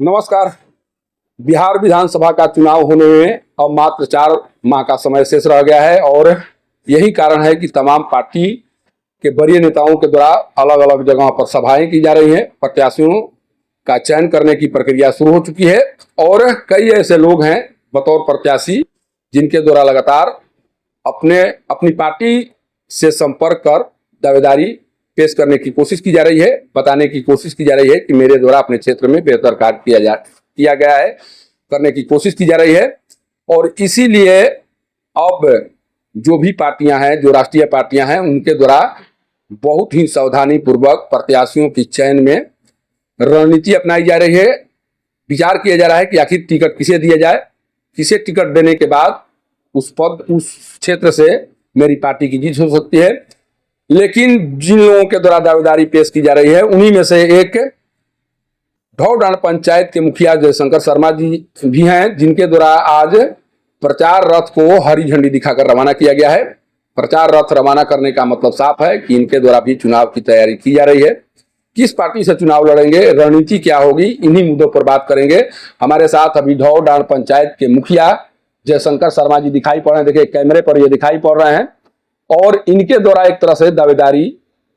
नमस्कार। बिहार विधानसभा का चुनाव होने में अब मात्र 4 माह का समय शेष रह गया है और यही कारण है कि तमाम पार्टी के वरीय नेताओं के द्वारा अलग अलग जगहों पर सभाएं की जा रही हैं। प्रत्याशियों का चयन करने की प्रक्रिया शुरू हो चुकी है और कई ऐसे लोग हैं बतौर प्रत्याशी जिनके द्वारा लगातार अपनी पार्टी से संपर्क कर दावेदारी पेश करने की कोशिश की जा रही है, बताने की कोशिश की जा रही है कि मेरे द्वारा अपने क्षेत्र में बेहतर कार्य किया गया है, करने की कोशिश की जा रही है। और इसीलिए अब जो भी पार्टियां हैं, जो राष्ट्रीय पार्टियां हैं, उनके द्वारा बहुत ही सावधानी पूर्वक प्रत्याशियों की चयन में रणनीति अपनाई जा रही है। विचार किया जा रहा है कि आखिर टिकट किसे दिया जाए, किसे टिकट देने के बाद उस क्षेत्र से मेरी पार्टी की जीत हो सकती है। लेकिन जिन लोगों के द्वारा दावेदारी पेश की जा रही है उन्हीं में से एक ढौडान पंचायत के मुखिया जयशंकर शर्मा जी भी हैं, जिनके द्वारा आज प्रचार रथ को हरी झंडी दिखाकर रवाना किया गया है। प्रचार रथ रवाना करने का मतलब साफ है कि इनके द्वारा भी चुनाव की तैयारी की जा रही है। किस पार्टी से चुनाव लड़ेंगे, रणनीति क्या होगी, इन्हीं मुद्दों पर बात करेंगे। हमारे साथ अभी ढौडान पंचायत के मुखिया जयशंकर शर्मा जी दिखाई पड़ रहे हैं। देखिए कैमरे पर ये दिखाई पड़ रहे हैं और इनके द्वारा एक तरह से दावेदारी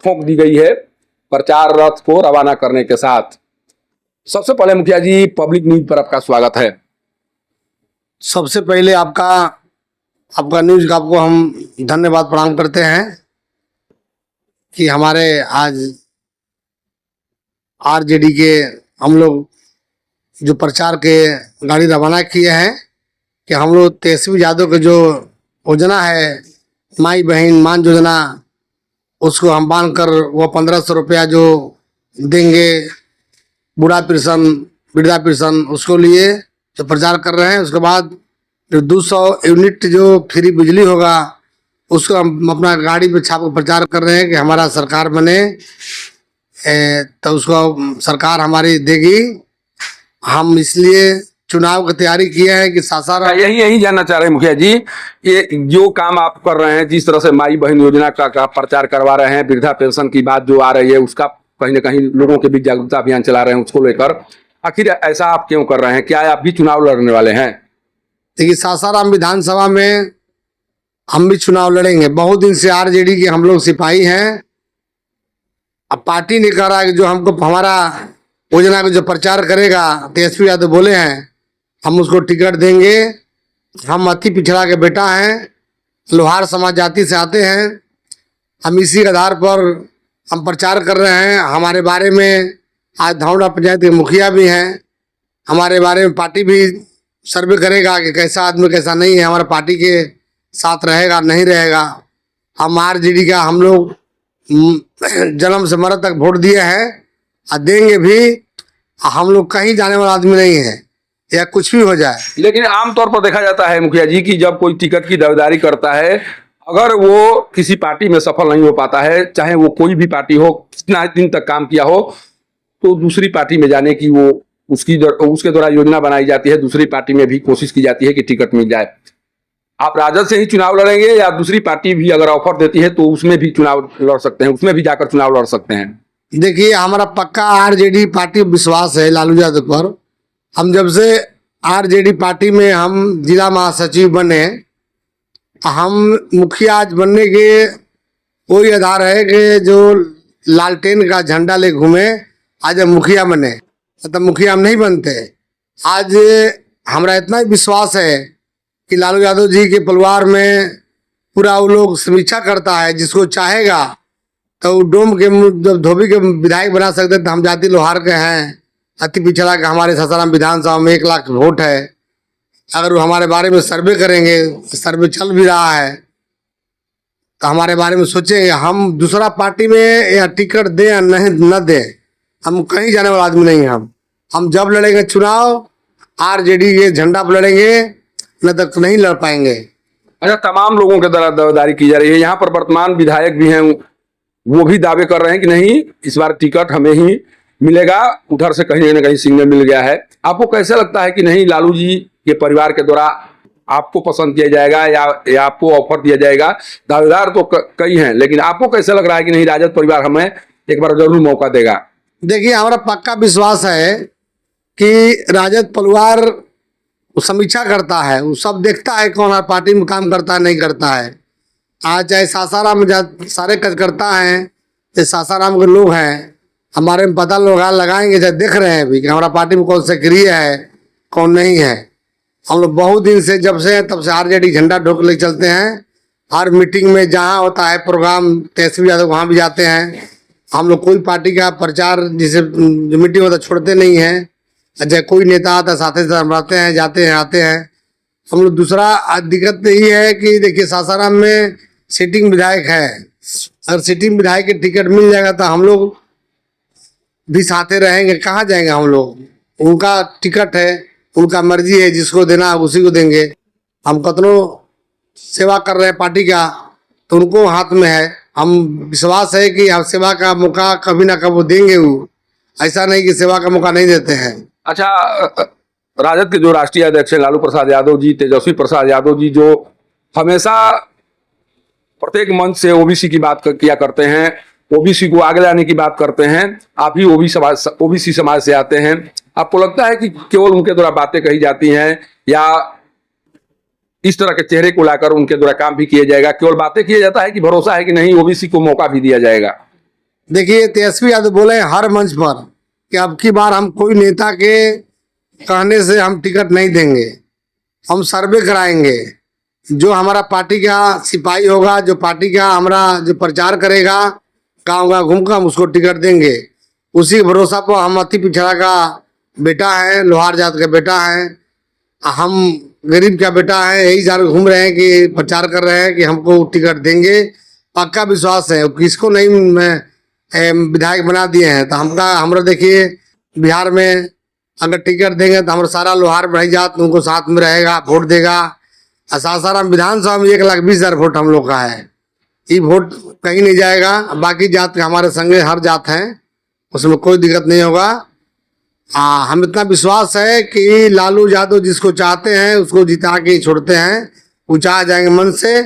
ठोक दी गई है प्रचार रथ को रवाना करने के साथ। सबसे पहले मुखिया जी, पब्लिक न्यूज पर आपका स्वागत है। सबसे पहले आपका न्यूज का आपको हम धन्यवाद प्रणाम करते हैं कि हमारे आज आरजेडी के हम लोग जो प्रचार के गाड़ी रवाना किए हैं कि हम लोग तेजस्वी यादव के जो योजना है माई बहन मान योजना, उसको हम बांध कर वो 1500 रुपया जो देंगे बूढ़ा पेंशन वृद्धा पेंशन, उसको लिए जो प्रचार कर रहे हैं। उसके बाद जो 200 यूनिट जो फ्री बिजली होगा उसको हम अपना गाड़ी पे छाप कर प्रचार कर रहे हैं कि हमारा सरकार बने, तो उसको सरकार हमारी देगी। हम इसलिए चुनाव की तैयारी किए हैं कि सासाराम यही जानना चाह रहे हैं मुखिया जी, ये जो काम आप कर रहे हैं, जिस तरह से माई बहन योजना का प्रचार करवा रहे हैं, वृद्धा पेंशन की बात जो आ रही है उसका कहीं ना कहीं लोगों के बीच जागरूकता अभियान चला रहे हैं, उसको लेकर आखिर ऐसा आप क्यों कर रहे हैं? क्या आप भी चुनाव लड़ने वाले हैं? देखिए, सासाराम विधानसभा में हम भी चुनाव लड़ेंगे। बहुत दिन से आरजेडी के हम लोग सिपाही हैं। अब पार्टी ने कह रहा है कि जो हमको हमारा योजना का जो प्रचार करेगा, तेजस्वी यादव बोले हैं हम उसको टिकट देंगे। हम अति पिछड़ा के बेटा हैं, लोहार समाज जाति से आते हैं। हम इसी के आधार पर हम प्रचार कर रहे हैं। हमारे बारे में आज ढौड़ा पंचायत के मुखिया भी हैं, हमारे बारे में पार्टी भी सर्वे करेगा कि कैसा आदमी कैसा नहीं है, हमारा पार्टी के साथ रहेगा नहीं रहेगा। हम आरजेडी का हम लोग जन्म से मरण तक वोट दिए हैं और देंगे भी। हम लोग कहीं जाने वाला आदमी नहीं है या कुछ भी हो जाए। लेकिन आमतौर पर देखा जाता है मुखिया जी कि जब कोई टिकट की दावेदारी करता है, अगर वो किसी पार्टी में सफल नहीं हो पाता है, चाहे वो कोई भी पार्टी हो, कितना दिन तक काम किया हो, तो दूसरी पार्टी में जाने की वो उसके द्वारा योजना बनाई जाती है। दूसरी पार्टी में भी कोशिश की जाती है कि टिकट मिल जाए। आप राजद से ही चुनाव लड़ेंगे या दूसरी पार्टी भी अगर ऑफर देती है तो उसमें भी चुनाव लड़ सकते हैं, उसमें भी जाकर चुनाव लड़ सकते हैं? देखिए, हमारा पक्का आरजेडी पार्टी विश्वास है लालू यादव पर। हम जब से आरजेडी पार्टी में हम जिला महासचिव बने, हम मुखिया आज बनने के कोई आधार है कि जो लालटेन का झंडा ले घूमे आज हम मुखिया बने, तब मुखिया हम नहीं बनते। आज हमारा इतना विश्वास है कि लालू यादव जी के परिवार में पूरा वो लोग समीक्षा करता है। जिसको चाहेगा तो डोम के जब धोबी के विधायक बना सकते, तो हम जाति लोहार के हैं, अति पिछड़ा के हमारे सासाराम विधानसभा में 1 लाख वोट है। अगर वो हमारे बारे में सर्वे करेंगे, सर्वे चल भी रहा है, तो हमारे बारे में सोचेंगे। हम दूसरा पार्टी में या टिकट दें या नहीं न दें, हम कहीं जाने वाला आदमी नहीं हैं। हम जब लड़ेंगे चुनाव आरजेडी के झंडा पर लड़ेंगे, न तक नहीं लड़ पाएंगे। अच्छा, तमाम लोगों के द्वारा दावेदारी की जा रही है। यहाँ पर वर्तमान विधायक भी हैं, वो भी दावे कर रहे हैं कि नहीं, इस बार टिकट हमें ही मिलेगा। उधर से कहीं ना कहीं सिग्नल मिल गया है। आपको कैसे लगता है कि नहीं, लालू जी के परिवार के द्वारा आपको पसंद किया जाएगा या आपको ऑफर दिया जाएगा? दावेदार तो कई हैं, लेकिन आपको कैसे लग रहा है कि नहीं, राजद परिवार हमें एक बार जरूर मौका देगा? देखिए, हमारा पक्का विश्वास है कि राजद परिवार समीक्षा करता है, वो सब देखता है कौन हर पार्टी में काम करता है नहीं करता है। आज चाहे सासाराम में सारे कार्यकर्ता हैं, ये सासाराम के लोग हैं, हमारे में पता लगाएंगे, चाहे देख रहे हैं अभी कि हमारा पार्टी में कौन सक्रिय है कौन नहीं है। हम लोग बहुत दिन से जब से तब से आरजेडी झंडा ढोक ले चलते हैं। हर मीटिंग में जहाँ होता है प्रोग्राम तेजस्वी यादव वहाँ भी जाते हैं। हम लोग कोई पार्टी का प्रचार जिसे जो मीटिंग होता छोड़ते नहीं हैं। अच्छा कोई नेता आता साथ ही साथ हम रहते हैं, जाते हैं, आते हैं। हम लोग दूसरा दिक्कत यही है कि देखिए सासाराम में सिटिंग विधायक है, अगर सिटिंग विधायक के टिकट मिल जाएगा तो हम लोग भी साथे रहेंगे, कहाँ जाएंगे हम लोग। उनका टिकट है, उनका मर्जी है, जिसको देना है उसी को देंगे। हम कतनों सेवा कर रहे हैं पार्टी का तो उनको हाथ में है। हम विश्वास है कि हम सेवा का मौका कभी ना कभी देंगे, वो ऐसा नहीं कि सेवा का मौका नहीं देते हैं। अच्छा, राजद के जो राष्ट्रीय अध्यक्ष हैं लालू प्रसाद यादव जी, तेजस्वी प्रसाद यादव जी, जो हमेशा प्रत्येक मंच से ओबीसी की बात किया करते हैं, ओबीसी को आगे लाने की बात करते हैं। आप ही ओबीसी समाज से आते हैं, आपको लगता है कि केवल उनके द्वारा बातें कही जाती हैं या इस तरह के चेहरे को लाकर उनके द्वारा काम भी किया जाएगा? केवल बातें किया जाता है कि भरोसा है कि नहीं ओबीसी को मौका भी दिया जाएगा? देखिए तेजस्वी यादव बोले हर मंच पर कि अब की बार हम कोई नेता के कहने से हम टिकट नहीं देंगे, हम सर्वे कराएंगे। जो हमारा पार्टी का सिपाही होगा, जो पार्टी का हमारा जो प्रचार करेगा गाँव गाँव घूम कर, हम उसको टिकट देंगे। उसी भरोसा पर हम अति पिछड़ा का बेटा है, लोहार जात का बेटा है, हम गरीब का बेटा है, यही जान घूम रहे हैं कि प्रचार कर रहे हैं कि हमको टिकट देंगे। पक्का विश्वास है, किसको नहीं विधायक बना दिए हैं। तो हमरा देखिए बिहार में अगर टिकट देंगे तो हमारा सारा लोहार भाई जात उनको साथ में रहेगा, वोट देगा। और सासाराम विधानसभा में 1,20,000 वोट हम लोग का है, ये वोट कहीं नहीं जाएगा। बाकी जात के हमारे संगे हर जात हैं, उसमें कोई दिक्कत नहीं होगा। हम इतना विश्वास है कि लालू यादव जिसको चाहते हैं उसको जिता के ही छोड़ते हैं। वो चाह जाएंगे मन से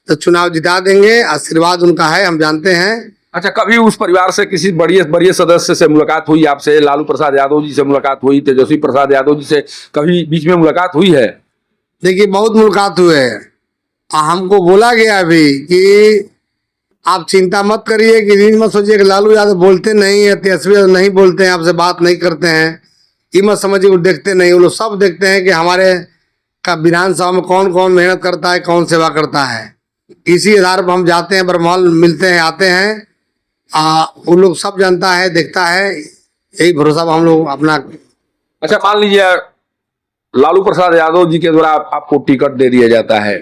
तो चुनाव जिता देंगे, आशीर्वाद उनका है, हम जानते हैं। अच्छा, कभी उस परिवार से किसी बड़े सदस्य से मुलाकात हुई आपसे? लालू प्रसाद यादव जी से मुलाकात हुई, तेजस्वी प्रसाद यादव जी से कभी बीच में मुलाकात हुई है? देखिए बहुत मुलाकात हुए हैं। हमको बोला गया अभी कि आप चिंता मत करिए, कि मत सोचिए कि लालू यादव बोलते नहीं है, तेजस्वी यादव नहीं बोलते हैं, आपसे बात नहीं करते हैं, ये मत समझिए वो देखते नहीं। वो लोग सब देखते हैं कि हमारे का विधानसभा में कौन कौन मेहनत करता है, कौन सेवा करता है। इसी आधार पर हम जाते हैं, बरमहल मिलते हैं, आते हैं। वो लोग सब जानता है, देखता है, यही भरोसा हम लोग अपना। अच्छा, मान लीजिए लालू प्रसाद यादव जी के द्वारा आपको टिकट दे दिया जाता है,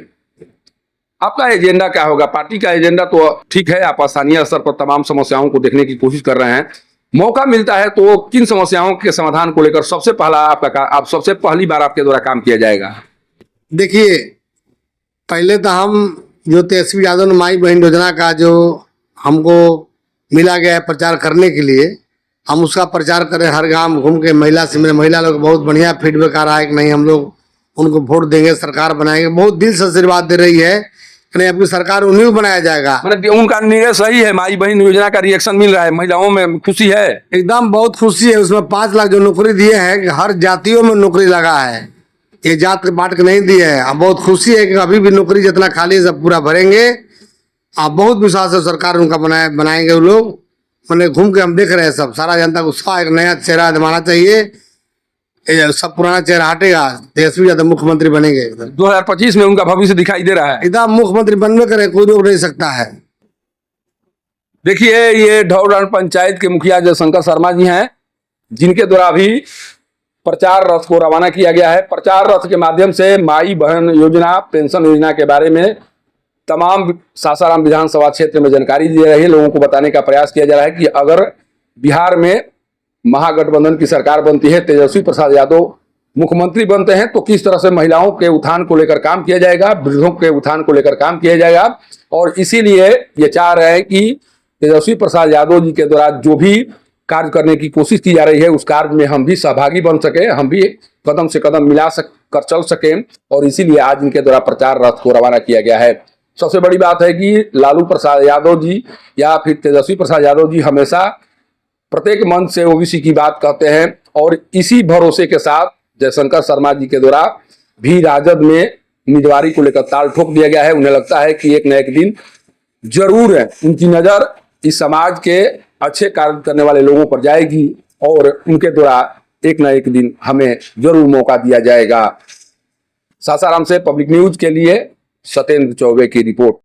आपका एजेंडा क्या होगा? पार्टी का एजेंडा तो ठीक है, आप स्थानीय स्तर पर तमाम समस्याओं को देखने की कोशिश कर रहे हैं। मौका मिलता है तो किन समस्याओं के समाधान को लेकर सबसे पहली बार आपके द्वारा काम किया जाएगा? देखिए पहले तो हम जो तेजस्वी यादव ने माई बहन योजना का जो हमको मिला गया है प्रचार करने के लिए, हम उसका प्रचार करें। हर गांव घूम के महिला से मेरे महिला लोग बहुत बढ़िया फीडबैक आ रहा है कि नहीं हम लोग उनको वोट देंगे, सरकार बनाएंगे। बहुत दिल से आशीर्वाद दे रही है कि नहीं आपकी सरकार उन्हीं को बनाया जाएगा। मतलब उनका निर्णय सही है, माई बहन योजना का रिएक्शन मिल रहा है, महिलाओं में खुशी है, एकदम बहुत खुशी है। उसमें 5 लाख जो नौकरी दिए हैं, हर जातियों में नौकरी लगा है, ये जात के बांट के नहीं दिए है। अब बहुत खुशी है कि अभी भी नौकरी जितना खाली है सब पूरा भरेंगे। आप बहुत विश्वास है सरकार उनका बनाएंगे वो लोग। मैंने घूम के हम देख रहे हैं, सब सारा जनता को उत्साह, एक नया चेहरा दिखाना चाहिए। सब पुराना चेहरा हटेगा, तेजस्वी यादव मुख्यमंत्री बनेंगे। 2025 में उनका भविष्य दिखाई दे रहा है, एकदम मुख्यमंत्री बनने करे, कोई रोक नहीं सकता है। देखिए ये ढौरान पंचायत के मुखिया जयशंकर शर्मा जी हैं, जिनके द्वारा अभी प्रचार रथ को रवाना किया गया है। प्रचार रथ के माध्यम से माई बहन योजना, पेंशन योजना के बारे में तमाम सासाराम विधानसभा क्षेत्र में जानकारी दी जा रही है। लोगों को बताने का प्रयास किया जा रहा है कि अगर बिहार में महागठबंधन की सरकार बनती है, तेजस्वी प्रसाद यादव मुख्यमंत्री बनते हैं, तो किस तरह से महिलाओं के उत्थान को लेकर काम किया जाएगा, वृद्धों के उत्थान को लेकर काम किया जाएगा। और इसीलिए ये चाह रहे हैं कि तेजस्वी प्रसाद यादव जी के द्वारा जो भी कार्य करने की कोशिश की जा रही है उस कार्य में हम भी सहभागी बन सके, हम भी कदम से कदम मिला कर चल सके। और इसीलिए आज इनके द्वारा प्रचार रथ को रवाना किया गया है। सबसे बड़ी बात है कि लालू प्रसाद यादव जी या फिर तेजस्वी प्रसाद यादव जी हमेशा प्रत्येक मंच से ओबीसी की बात कहते हैं और इसी भरोसे के साथ जयशंकर शर्मा जी के द्वारा भी राजद में उम्मीदवारी को लेकर ताल ठोक दिया गया है। उन्हें लगता है कि एक न एक दिन जरूर है उनकी नजर इस समाज के अच्छे कार्य करने वाले लोगों पर जाएगी और उनके द्वारा एक न एक दिन हमें जरूर मौका दिया जाएगा। सासाराम से पब्लिक न्यूज के लिए सत्येंद्र चौबे की रिपोर्ट।